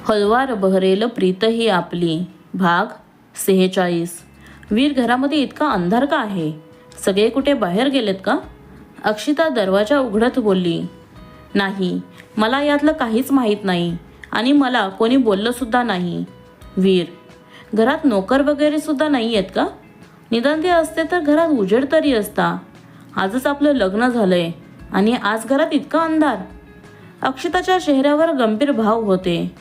हलवार बहरेल प्रीत ही आपली. भाग 46. वीर, घरामध्ये इतका अंधार का आहे? सगळे कुठे बाहेर गेलेत का? अक्षिता दरवाजा उघडत बोलली. नाही, मला यातलं काहीच माहीत नाही आणि मला कोणी बोललं सुद्धा नाही. वीर, घरात नोकर वगैरे सुद्धा नाही आहेत का? निदान ते असते तर घरात उजेड तरी असता. आजच आपलं लग्न झालंय आणि आज घरात इतका अंधार. अक्षिताच्या चेहऱ्यावर गंभीर भाव होते.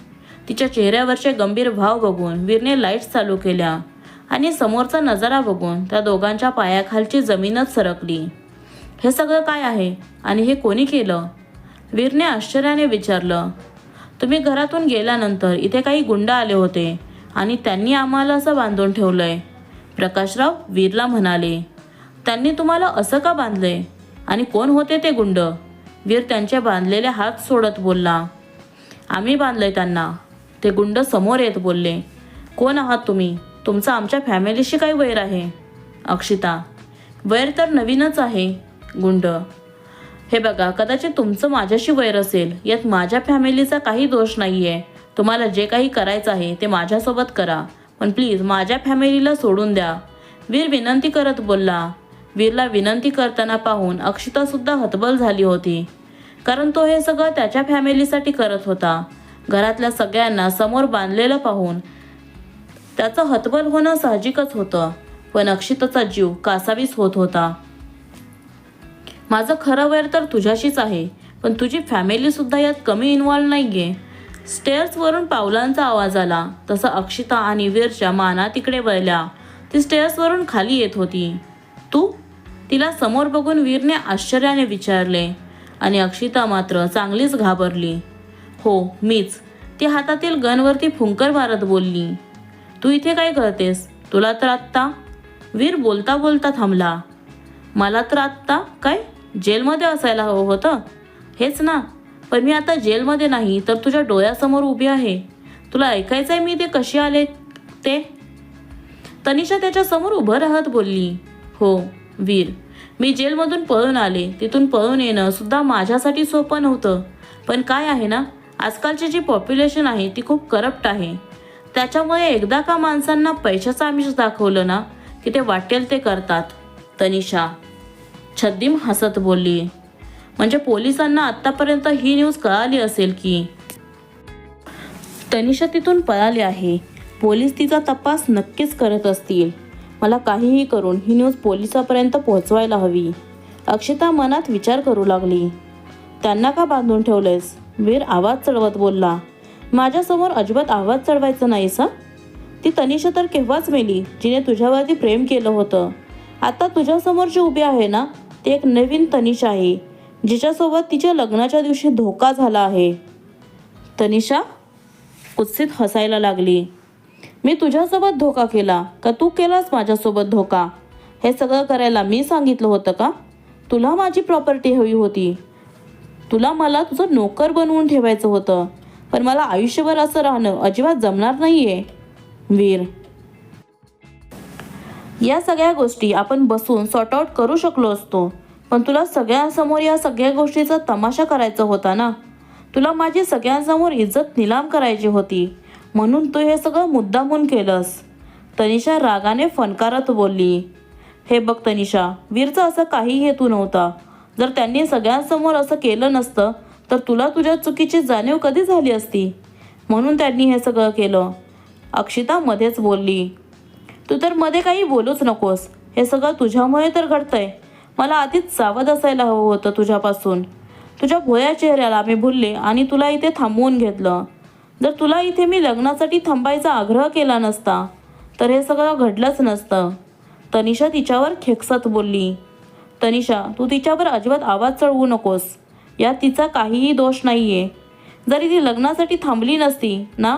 तिच्या चेहऱ्यावरचे गंभीर भाव बघून वीरने लाईट्स चालू केल्या आणि समोरचा नजारा बघून त्या दोघांच्या पायाखालची जमीनच सरकली. हे सगळं काय आहे आणि हे कोणी केलं? वीरने आश्चर्याने विचारलं. तुम्ही घरातून गेल्यानंतर इथे काही गुंड आले होते आणि त्यांनी आम्हाला असं बांधून ठेवलंय. प्रकाशराव वीरला म्हणाले. त्यांनी तुम्हाला असं का बांधलंय आणि कोण होते ते गुंड? वीर त्यांचे बांधलेले हात सोडत बोलला. आम्ही बांधलंय त्यांना. ते गुंड समोर येत बोलले. कोण आहात तुम्ही? तुमचं आमच्या फॅमिलीशी काही वैर आहे? अक्षिता. वैर तर नवीनच आहे. गुंड. हे बघा, कदाचित तुमचं माझ्याशी वैर असेल, यात माझ्या फॅमिलीचा काही दोष नाही आहे. तुम्हाला जे काही करायचं आहे ते माझ्यासोबत करा, पण प्लीज माझ्या फॅमिलीला सोडून द्या. वीर विनंती करत बोलला. वीरला विनंती करताना पाहून अक्षितासुद्धा हतबल झाली होती, कारण तो हे सगळं त्याच्या फॅमिलीसाठी करत होता. घरातल्या सगळ्यांना समोर बांधलेलं पाहून त्याचं हतबल होणं साहजिकच होतं, पण अक्षिताचा जीव कासावीस होत होता. माझं खरं वैर तर तुझ्याशीच आहे, पण तुझी फॅमिलीसुद्धा यात कमी इन्व्हॉल्व नाही आहे. स्टेअर्सवरून पावलांचा आवाज आला. तसं अक्षिता आणि वीरच्या माना तिकडे वळल्या. ती स्टेअर्सवरून खाली येत होती. तू? तिला समोर बघून वीरने आश्चर्याने विचारले आणि अक्षिता मात्र चांगलीच घाबरली. हो, मीच. ती हातातील गनवरती फुंकर मारत बोलली. तू इथे काय करतेस? तुला तर आत्ता. वीर बोलता बोलता थांबला. मला तर आत्ता काय जेलमध्ये असायला हवं होतं. हेच ना, पण मी आता जेलमध्ये नाही तर तुझ्या डोळ्यासमोर उभी आहे. तुला ऐकायचंय मी ते कशी आले ते? तनिषा त्याच्या समोर उभं राहत बोलली. हो वीर, मी जेलमधून पळून आले. तिथून पळून येणं सुद्धा माझ्यासाठी सोपं नव्हतं. पण काय आहे ना, आजकालची जी पॉप्युलेशन आहे ती खूप करप्ट आहे. त्याच्यामुळे एकदा का माणसांना पैशाचं आमिष दाखवलं ना की ते वाटेल ते करतात. तनिषा छद्दीम हसत बोलली. म्हणजे पोलिसांना आत्तापर्यंत ही न्यूज कळाली असेल की तनिषा तिथून पळाली आहे. पोलीस तिचा तपास नक्कीच करत असतील. मला काहीही करून ही न्यूज पोलिसापर्यंत पोहोचवायला हवी. अक्षिता मनात विचार करू लागली. त्यांना का बांधून ठेवलंयस? वीर आवाज चढवत बोलला. माझ्यासमोर अजिबात आवाज चढवायचा नाहीस हं. ती तनिषा तर केव्हाच मेली, जिने तुझ्यावरती प्रेम केलं होतं. आता तुझ्यासमोर जी उभी आहे ना, ती एक नवीन तनिषा आहे, जिच्यासोबत तिच्या लग्नाच्या दिवशी धोका झाला आहे. तनिषा कुत्सित हसायला लागली. मी तुझ्यासोबत धोका केला का तू केलास माझ्यासोबत धोका? हे सगळं करायला मी सांगितलं होतं का? तुला माझी प्रॉपर्टी हवी होती. तुला मला तुझं नोकर बनवून ठेवायचं होतं, पण मला आयुष्यभर असं राहणं अजिबात जमणार नाहीये. वीर, या सगळ्या गोष्टी आपण बसून सॉर्ट आउट करू शकलो असतो, पण तुला सगळ्यांसमोर या सगळ्या गोष्टीचा तमाशा करायचा होता ना. तुला माझी सगळ्यांसमोर इज्जत निलाम करायची होती, म्हणून तू हे सगळं मुद्दामून केलंस. तनिषा रागाने फणकारत बोलली. हे बघ तनिषा, वीरचा असं काही हेतू नव्हता. जर त्यांनी सगळ्यांसमोर असं केलं नसतं तर तुला तुझ्या चुकीची जाणीव कधी झाली असती, म्हणून त्यांनी हे सगळं केलं. अक्षिता मध्येच बोलली. तू तर मध्ये काही बोलूच नकोस. हे सगळं तुझ्यामुळे तर घडतंय. मला आधीच सावध असायला हवं होतं तुझ्यापासून. तुझ्या भोळ्या चेहऱ्याला मी भुलले आणि तुला इथे थांबवून घेतलं. जर तुला इथे मी लग्नासाठी थांबायचा आग्रह केला नसता तर हे सगळं घडलंच नसतं. तनिषा तिच्यावर खेकसत बोलली. तनिषा, तू तिच्यावर अजिबात आवाज चढवू नकोस. यात तिचा काहीही दोष नाही आहे. जरी ती लग्नासाठी थांबली नसती ना,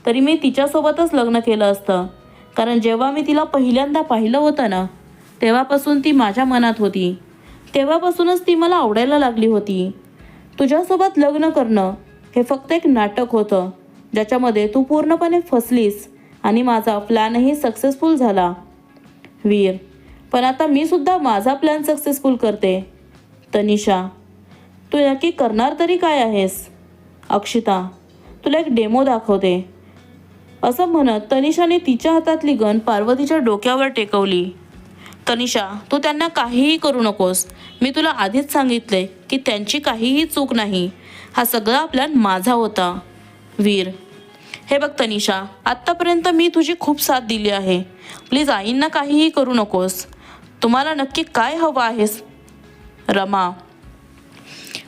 तरी मी तिच्यासोबतच लग्न केलं असतं, कारण जेव्हा मी तिला पहिल्यांदा पाहिलं होतं ना, तेव्हापासून ती माझ्या मनात होती. तेव्हापासूनच ती मला आवडायला लागली होती. तुझ्यासोबत लग्न करणं हे फक्त एक नाटक होतं, ज्याच्यामध्ये तू पूर्णपणे फसलीस आणि माझा प्लॅनही सक्सेसफुल झाला. वीर, पण आता मी सुद्धा माझा प्लॅन सक्सेसफुल करते. तनिषा, तू नक्की करणार तरी काय आहेस? अक्षिता, तुला एक डेमो दाखवते. असं म्हणत तनिषाने तिच्या हातातली गन पार्वतीच्या डोक्यावर टेकवली. तनिषा, तू त्यांना काहीही करू नकोस. मी तुला आधीच सांगितले की त्यांची काहीही चूक नाही. हा सगळा प्लॅन माझा होता. वीर, हे बघ तनिषा, आत्तापर्यंत मी तुझी खूप साथ दिली आहे. प्लीज आईंना काहीही करू नकोस. तुम्हाला नक्की काय हवं आहेस? रमा,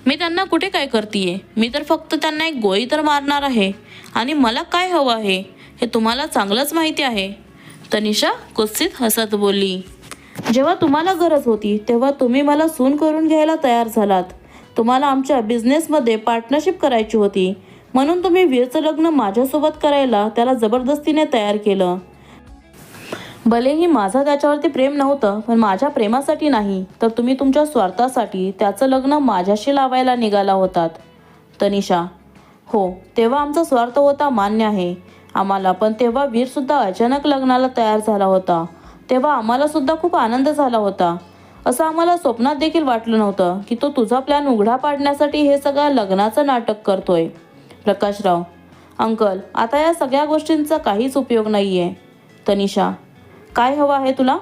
मी त्यांना कुठे काय करतीये? मी तर फक्त त्यांना एक गोळी तर मारणार आहे. आणि मला काय हवं आहे हे तुम्हाला चांगलंच माहिती आहे. तनिषा कुत्सित हसत बोलली. जेव्हा तुम्हाला गरज होती तेव्हा तुम्ही मला सून करून घ्यायला तयार झालात. तुम्हाला आमच्या बिझनेसमध्ये पार्टनरशिप करायची होती, म्हणून तुम्ही वीरचं लग्न माझ्यासोबत करायला त्याला जबरदस्तीने तयार केलं. भलेही माझं त्याच्यावरती प्रेम नव्हतं, पण माझ्या प्रेमासाठी नाही तर तुम्ही तुमच्या स्वार्थासाठी त्याचं लग्न माझ्याशी लावायला निघाला होतात. तनिषा, हो, तेव्हा आमचा स्वार्थ होता मान्य आहे आम्हाला, पण तेव्हा वीरसुद्धा अचानक लग्नाला तयार झाला होता. तेव्हा आम्हाला सुद्धा खूप आनंद झाला होता. असं आम्हाला स्वप्नात देखील वाटलं नव्हतं की तो तुझा प्लॅन उघडा पाडण्यासाठी हे सगळं लग्नाचं नाटक करतोय. प्रकाशराव, अंकल, आता या सगळ्या गोष्टींचा काहीच उपयोग नाही आहे. तनिषा, काय हवं आहे तुला?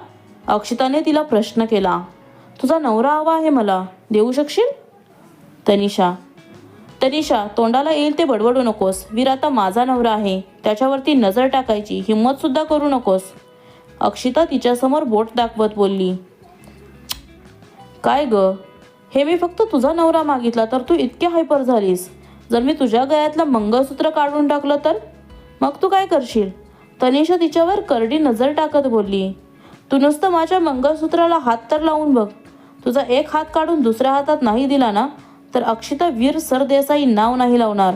अक्षिताने तिला प्रश्न केला. तुझा नवरा हवा आहे मला, देऊ शकशील? तनिषा, तोंडाला येईल ते बडबडू नकोस. वीर आता माझा नवरा आहे. त्याच्यावरती नजर टाकायची हिंमत सुद्धा करू नकोस. अक्षिता तिच्यासमोर बोट दाखवत बोलली. काय ग, हे मी फक्त तुझा नवरा मागितला तर तू इतके हायपर झालीस. जर मी तुझ्या गळ्यातलं मंगळसूत्र काढून टाकलं तर मग तू काय करशील? तनिषा तिच्यावर करडी नजर टाकत बोलली. तू नुसतं माझ्या मंगळसूत्राला हात तर लावून बघ. तुझा एक हात काढून दुसऱ्या हातात नाही दिला ना तर अक्षिता वीर सरदेसाई नाव नाही लावणार.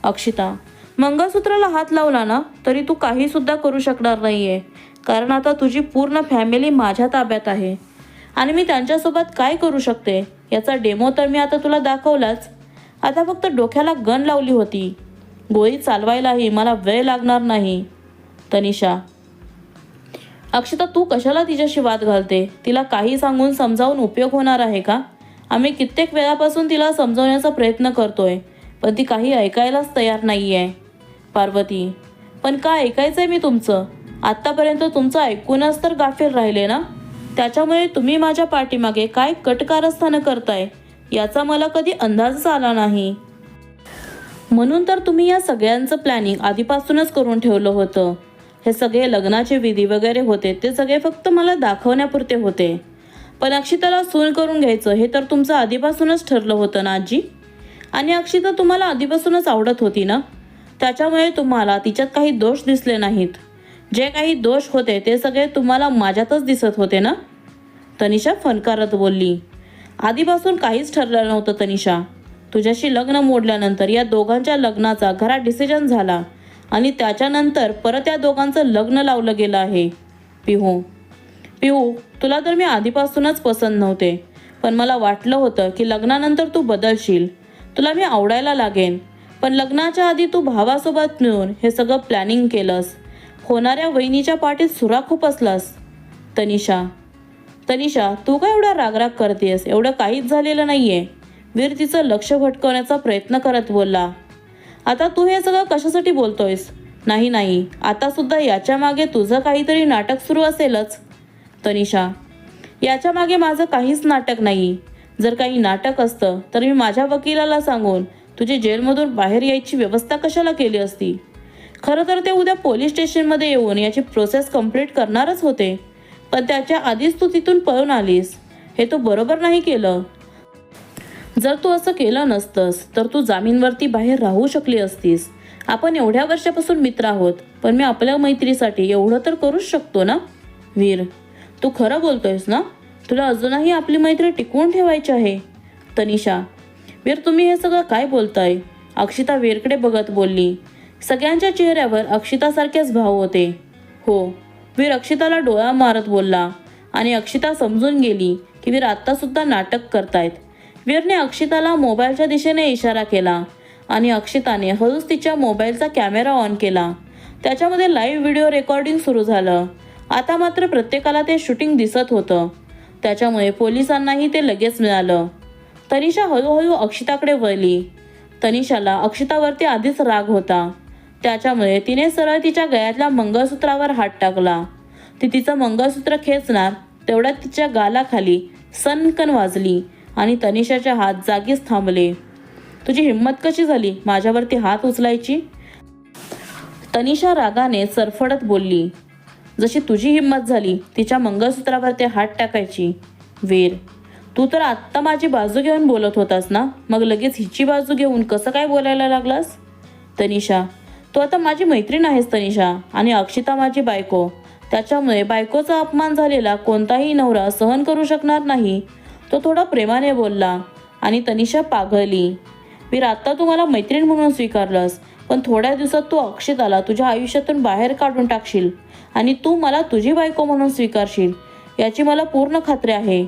अक्षिता, मंगळसूत्राला हात लावला ना तरी तू काही सुद्धा करू शकणार नाहीये, कारण आता तुझी पूर्ण फॅमिली माझ्या ताब्यात आहे आणि मी त्यांच्यासोबत काय करू शकते याचा डेमो तर मी आता तुला दाखवलाच. आता फक्त डोक्याला गन लावली होती. गोळी चालवायलाही मला वेळ लागणार नाही. तनिषा, अक्षिता, तू कशाला तिच्याशी वाद घालते? तिला काही सांगून समजावून उपयोग होणार आहे का? आम्ही कित्येक वेळापासून तिला समजवण्याचा प्रयत्न करतोय, पण ती काही ऐकायलाच तयार नाही आहे. पार्वती, पण काय ऐकायचं आहे मी तुमचं? आत्तापर्यंत तुमचं ऐकूनच तर गाफील राहिले ना. त्याच्यामुळे तुम्ही माझ्या पाठीमागे काय कटकारस्थानं करताय याचा मला कधी अंदाजच आला नाही. म्हणून तर तुम्ही या सगळ्यांचं प्लॅनिंग आधीपासूनच करून ठेवलं होतं. हे सगळे लग्नाचे विधी वगैरे होते ते सगळे फक्त मला दाखवण्यापुरते होते. पण अक्षिताला सून करून घ्यायचं हे तर तुमचं आधीपासूनच ठरलं होतं ना आजी. आणि अक्षिता तुम्हाला आधीपासूनच आवडत होती ना, त्याच्यामुळे तुम्हाला तिच्यात काही दोष दिसले नाहीत. जे काही दोष होते ते सगळे तुम्हाला माझ्यातच दिसत होते ना. तनिषा फनकारत बोलली. आधीपासून काहीच ठरलं नव्हतं तनिषा. तुझ्याशी लग्न मोडल्यानंतर या दोघांच्या लग्नाचा घरात डिसिजन झाला आणि त्याच्यानंतर परत या दोघांचं लग्न लावलं गेलं आहे. पिहू, तुला तर मी आधीपासूनच पसंत नव्हते, पण मला वाटलं होतं की लग्नानंतर तू बदलशील, तुला मी आवडायला लागेन. पण लग्नाच्या आधी तू भावासोबत मिळून हे सगळं प्लॅनिंग केलंस. होणाऱ्या वहिनीच्या पाठीत सुरा खूप असलास. तनिषा, तू काय एवढा रागराग करतेस? एवढं काहीच झालेलं नाहीये. वीर तिचं लक्ष भटकवण्याचा प्रयत्न करत बोलला. आता तू हे सगळं कशासाठी बोलतोयस? नाही, आता सुद्धा याच्या मागे तुझं काहीतरी नाटक सुरू असेलच. तनिषा, याच्या मागे माझं काहीच नाटक नाही. जर काही नाटक असतं तर मी माझ्या वकिलाला सांगून तुझी जेलमधून बाहेर यायची व्यवस्था कशाला केली असती. खरं तर ते उद्या पोलीस स्टेशनमध्ये येऊन याची प्रोसेस कंप्लीट करणारच होते, पण त्याच्या आधीच तू तिथून पळून आलीस. हे तू बरोबर नाही केलं. जर तू असं केलं नसतंस तर तू जामीनवरती बाहेर राहू शकली असतीस. आपण एवढ्या वर्षापासून मित्र आहोत, पण मी आपल्या मैत्रीसाठी एवढं तर करूच शकतो ना. वीर, तू खरं बोलतोयस ना? तुला अजूनही आपली मैत्री टिकवून ठेवायची आहे. तनिषा, वीर, तुम्ही हे सगळं काय बोलताय? अक्षिता वीरकडे बघत बोलली. सगळ्यांच्या चेहऱ्यावर अक्षितासारखेच भाव होते. हो, वीर अक्षिताला डोळा मारत बोलला आणि अक्षिता समजून गेली की वीर आत्तासुद्धा नाटक करतायत. वीरने अक्षिताला मोबाईलच्या दिशेने इशारा केला आणि अक्षिताने हळूच तिच्या मोबाईलचा कॅमेरा ऑन केला. त्याच्यामध्ये लाईव्ह व्हिडिओ रेकॉर्डिंग सुरू झालं. आता मात्र प्रत्येकाला ते शूटिंग दिसत होतं, त्याच्यामुळे पोलिसांनाही ते लगेच मिळालं. तनिषा हळूहळू अक्षिताकडे वळली. तनिषाला अक्षितावरती आधीच राग होता. त्याच्यामुळे तिने सरळ तिच्या गळ्यातल्या मंगळसूत्रावर हात टाकला. ती तिचं मंगळसूत्र खेचणार तेवढ्यात तिच्या गालाखाली सनकन वाजली आणि तनिषाचे हात जागीच थांबले. तुझी हिंमत कशी झाली माझ्यावरती हात उचलायची? तनिषा रागाने सरफडत बोलली. जशी तुझी हिंमत झाली तिच्या मंगळसूत्रावरती हात टाकायची. वीर, तू तर आत्ता माझी बाजू घेऊन बोलत होतास ना, मग लगेच हिची बाजू घेऊन कसं काय बोलायला लागलास? तनिषा, तू आता माझी मैत्रीण आहेस तनिषा, आणि अक्षिता माझी बायको. त्याच्यामुळे बायकोचा अपमान झालेला कोणताही नवरा सहन करू शकणार नाही. तो थोडा प्रेमाने बोलला आणि तनिषा पाघळली. वीर, आत्ता तू मला मैत्रीण म्हणून स्वीकारलंस, पण थोड्या दिवसात तू अक्षिताला तुझ्या आयुष्यातून बाहेर काढून टाकशील आणि तू मला तुझी बायको म्हणून स्वीकारशील याची मला पूर्ण खात्री आहे.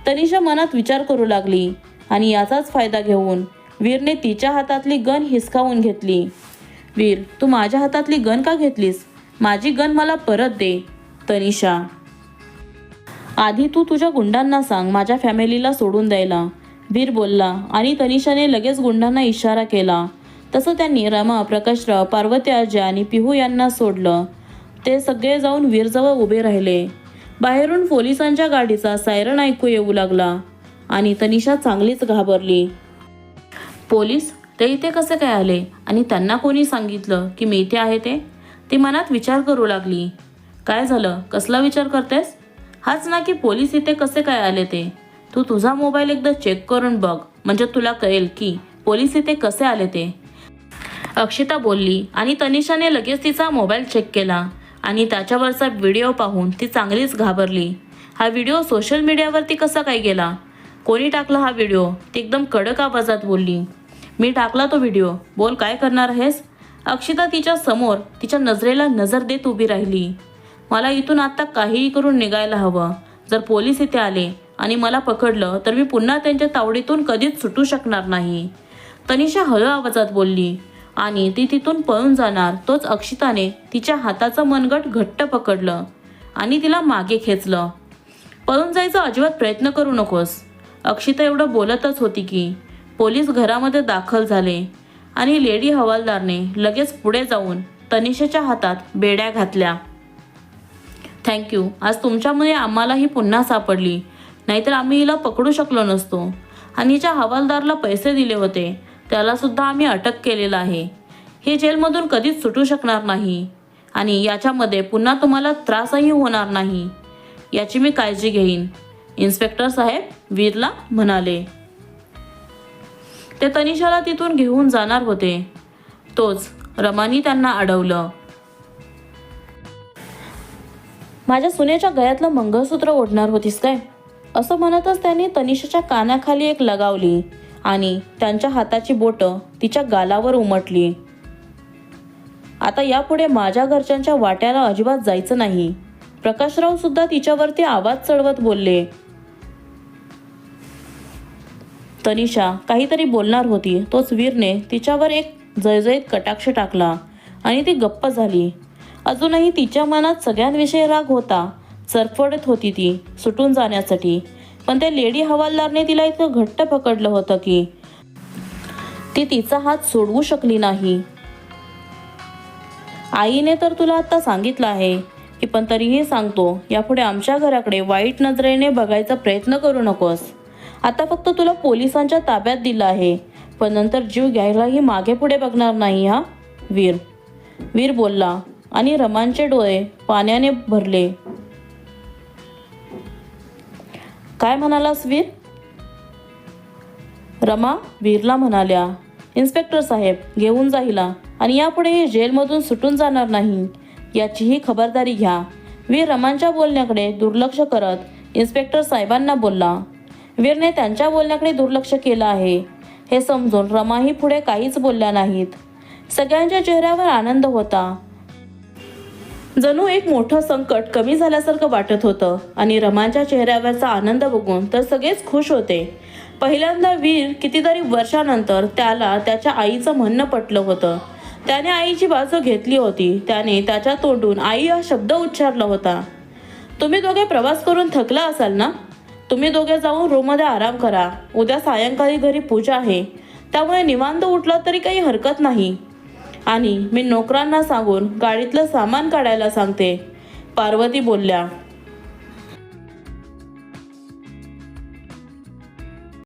तनिषा मनात विचार करू लागली आणि याचाच फायदा घेऊन वीरने तिच्या हातातली गन हिसकावून घेतली. वीर, तू माझ्या हातातली गन का घेतलीस? माझी गन मला परत दे. तनिषा, आधी तू तुझ्या गुंडांना सांग माझ्या फॅमिलीला सोडून द्यायला, वीर बोलला आणि तनिषाने लगेच गुंडांना इशारा केला. तसं त्यांनी रमा, प्रकाशराव, पार्वती आजी आणि पिहू यांना सोडलं. ते सगळे जाऊन वीरजवळ उभे राहिले. बाहेरून पोलिसांच्या गाडीचा सायरन ऐकू येऊ लागला आणि तनिषा चांगलीच घाबरली. पोलीस ते इथे कसे काय आले आणि त्यांना कोणी सांगितलं की मी इथे आहे ते? ती मनात विचार करू लागली. काय झालं? कसला विचार करतेस? हाच ना की पोलीस इथे कसे काय आले ते. तू तुझा मोबाईल एकदा चेक करून बघ, म्हणजे तुला कळेल की पोलीस इथे कसे आले ते. अक्षिता बोलली आणि तनिषाने लगेच तिचा मोबाईल चेक केला आणि त्याच्यावरचा व्हिडिओ पाहून ती चांगलीच घाबरली. हा व्हिडिओ सोशल मीडियावरती कसा काय गेला? कोणी टाकला हा व्हिडिओ? ती एकदम कडक आवाजात बोलली. मी टाकला तो व्हिडिओ. बोल, काय करणार आहेस? अक्षिता तिच्या समोर तिच्या नजरेला नजर देत उभी राहिली. मला इथून आत्ता काहीही करून निघायला हवं. जर पोलीस इथे आले आणि मला पकडलं तर मी पुन्हा त्यांच्या तावडीतून कधीच सुटू शकणार नाही. तनिषा हळू आवाजात बोलली आणि ती तिथून पळून जाणार तोच अक्षिताने तिच्या हाताचं मनगट घट्ट पकडलं आणि तिला मागे खेचलं. पळून जायचा अजिबात प्रयत्न करू नकोस. अक्षिता एवढं बोलतच होती की पोलीस घरामध्ये दाखल झाले आणि लेडी हवालदारने लगेच पुढे जाऊन तनिषाच्या हातात बेड्या घातल्या. थँक्यू, आज तुमच्यामुळे आम्हाला ही पुन्हा सापडली, नाहीतर आम्ही हिला पकडू शकलो नसतो. आणि ज्या हवालदारला पैसे दिले होते त्याला सुद्धा आम्ही अटक केलेला आहे. हे जेलमधून कधीच सुटू शकणार नाही आणि याच्यामध्ये पुन्हा तुम्हाला त्रासही होणार नाही याची मी काळजी घेईन, इन्स्पेक्टर साहेब वीरला म्हणाले. ते तनिषाला तिथून घेऊन जाणार होते तोच रमानी त्यांना अडवलं. माझ्या सुनेच्या गळ्यातलं मंगळसूत्र ओढणार होतीस काय? असं म्हणतच त्याने तनिषाच्या कानाखाली एक लगावली आणि त्यांच्या हाताची बोटं तिच्या गालावर उमटली. आता यापुढे माझ्या घरच्यांच्या वाट्याला अजिबात जायचं नाही. प्रकाशराव सुद्धा तिच्यावरती आवाज चढवत बोलले. तनिषा काहीतरी बोलणार होती तोच वीरने तिच्यावर एक जळजळीत कटाक्ष टाकला आणि ती गप्प झाली. अजूनही तिच्या मनात सगळ्यांविषयी राग होता. सरफडत होती ती सुटून जाण्यासाठी, पण त्या लेडी हवालदारने तिला इतकं घट्ट पकडलं होतं की ती तिचा हात सोडवू शकली नाही. आईने तर तुला आता सांगितलं आहे की, पण तरीही सांगतो, यापुढे आमच्या घराकडे वाईट नजरेने बघायचा प्रयत्न करू नकोस. आता फक्त तुला पोलिसांच्या ताब्यात दिलं आहे, पण नंतर जीव घ्यायलाही मागे पुढे बघणार नाही हा. वीर बोलला आणि रमांचे डोळे पाण्याने भरले. काय म्हणालास वीर? रमा वीरला म्हणाल्या. इन्स्पेक्टर साहेब घेऊन जा हिला आणि यापुढे ही जेलमधून सुटून जाणार नाही याचीही खबरदारी घ्या. वीर रमांच्या बोलण्याकडे दुर्लक्ष करत इन्स्पेक्टर साहेबांना बोलला. वीरने त्यांच्या बोलण्याकडे दुर्लक्ष केलं आहे हे समजून रमाही पुढे काहीच बोलल्या नाहीत. सगळ्यांच्या चेहऱ्यावर आनंद होता. जणू एक मोठं संकट कमी झाल्यासारखं वाटत होतं आणि रमांच्या चेहऱ्यावरचा आनंद बघून तर सगळेच खुश होते. पहिल्यांदा वीर कितीतरी वर्षानंतर त्याला त्याच्या आईचं म्हणणं पटलं होतं. त्याने आईची बाजू घेतली होती. त्याने त्याच्या तोंडून आई हा शब्द उच्चारला होता. तुम्ही दोघे प्रवास करून थकला असाल ना? तुम्ही दोघे जाऊन रूममध्ये आराम करा. उद्या सायंकाळी घरी पूजा आहे. त्यामुळे निवांत उठलं तरी काही हरकत नाही. आणि मी नोकरांना सांगून गाडीतलं सामान काढायला सांगते. पार्वती बोलल्या.